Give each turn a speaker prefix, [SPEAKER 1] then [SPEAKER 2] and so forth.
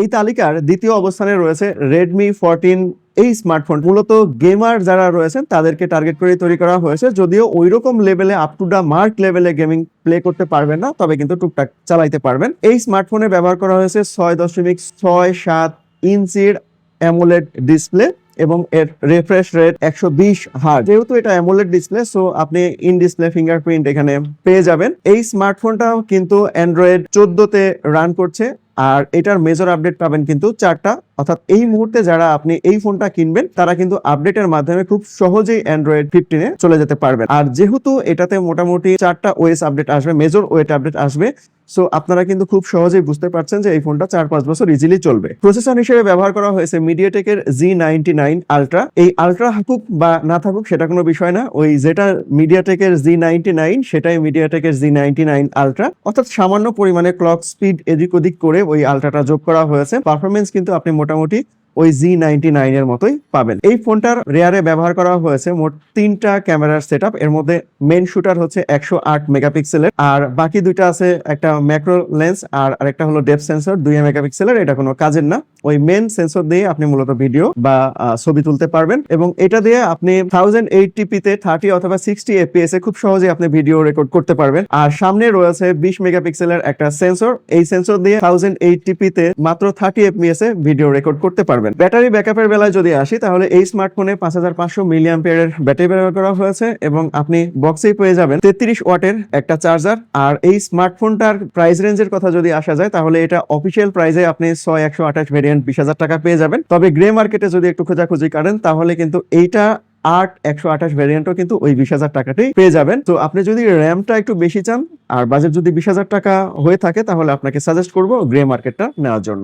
[SPEAKER 1] এই তালিকার দ্বিতীয় অবস্থানে রয়েছে Redmi 14। এই স্মার্টফোন মূলত গেমার যারা রয়েছেন তাদেরকে টার্গেট করে তৈরি করা হয়েছে, যদিও ওইরকম লেভেলে আপ টু দা মার্ক লেভেলে গেমিং প্লে করতে পারবেন না, তবে কিন্তু টুকটাক চালাইতে পারবেন। এই স্মার্টফোনে ব্যবহার করা হয়েছে 6.67 ইঞ্চির অ্যামোলেড ডিসপ্লে এবং এর রিফ্রেশ রেট 120 হার্জ। যেহেতু এটা অ্যামোলেড ডিসপ্লে, সো আপনি ইন ডিসপ্লে ফিঙ্গারপ্রিন্ট এখানে পেয়ে যাবেন। এই স্মার্টফোনটাও কিন্তু অ্যান্ড্রয়েড 14 তে রান করছে, আর এটার মেজর আপডেট পাবেন কিন্তু 4টা। অর্থাৎ এই মুহূর্তে যারা আপনি এই ফোনটা কিনবেন তারা কিন্তু আপডেটের মাধ্যমে খুব সহজেই অ্যান্ড্রয়েড 15 চলে যেতে পারবেন। আর যেহেতু এটাতে মোটামুটি 4টা ওএস আপডেট আসবে, মেজর ওয়েট আপডেট আসবে, সো আপনারা কিন্তু খুব সহজেই বুঝতে পারছেন যে এই ফোনটা 4-5 বছর ইজিলি চলবে। প্রসেসর হিসেবে ব্যবহার করা হয়েছে মিডিয়াটেকের Z99 আলট্রা। এই আলট্রা থাকুক বা না থাকুক সেটা কোনো বিষয় না, ওই যেটা মিডিয়াটেকের Z99 সেটাই মিডিয়াটেকের Z99 আলট্রা। অর্থাৎ সামান্য পরিমাণে ক্লক স্পিড এদিক ওদিক করে ওই আলট্রাটা যোগ করা হয়েছে। পারফরমেন্স কিন্তু আপনি মোটামুটি ওই Z99 এর মতোই পাবেন। এই ফোনটার রেয়ারে ব্যবহার করা হয়েছে মোট 3টা ক্যামেরার সেটআপ। এর মধ্যে মেইন শুটার হচ্ছে 108 মেগাপিক্সেলের, আর বাকি দুইটা আছে একটা ম্যাক্রো লেন্স আর আরেকটা হলো ডেপথ সেন্সর 2 মেগাপিক্সেলের। এটা কোনো কাজের না, ওই মেইন সেন্সর দিয়ে আপনি মূলত ভিডিও বা ছবি তুলতে পারবেন, এবং এটা দিয়ে আপনি 1080p তে 30 অথবা 60 fps এ খুব সহজে আপনি ভিডিও রেকর্ড করতে পারবেন। আর সামনে রয়েছে 20 মেগাপিক্সেলের একটা সেন্সর। এই সেন্সর দিয়ে 1080p তে মাত্র 30 fps এ ভিডিও রেকর্ড করতে পারবেন। ব্যাটারি ব্যাকআপের বেলায় যদি আসি, তাহলে এই স্মার্টফোনে 5500 মিলিঅ্যাম্পিয়ারের ব্যাটারি ব্যবহার করা হয়েছে, এবং আপনি বক্সেই পেয়ে যাবেন 33 ওয়াটের একটা চার্জার। আর এই স্মার্টফোনটার প্রাইস রেঞ্জের কথা যদি আসা যায়, তাহলে এটা অফিসিয়াল প্রাইসে আপনি 6128 ভেরিয়েন্ট 20,000 টাকা পেয়ে যাবেন। তবে গ্রে মার্কেটে যদি একটু খোঁজাখুঁজি করেন তাহলে কিন্তু এইটা 128 ভ্যারিয়েন্টও কিন্তু ওই 20,000 টাকাতেই পেয়ে যাবেন। তো আপনি যদি র্যামটা একটু বেশি চান আর বাজেট যদি 20,000 টাকা হয়ে থাকে, তাহলে আপনাকে সাজেস্ট করবো গ্রে মার্কেটটা নেওয়ার জন্য।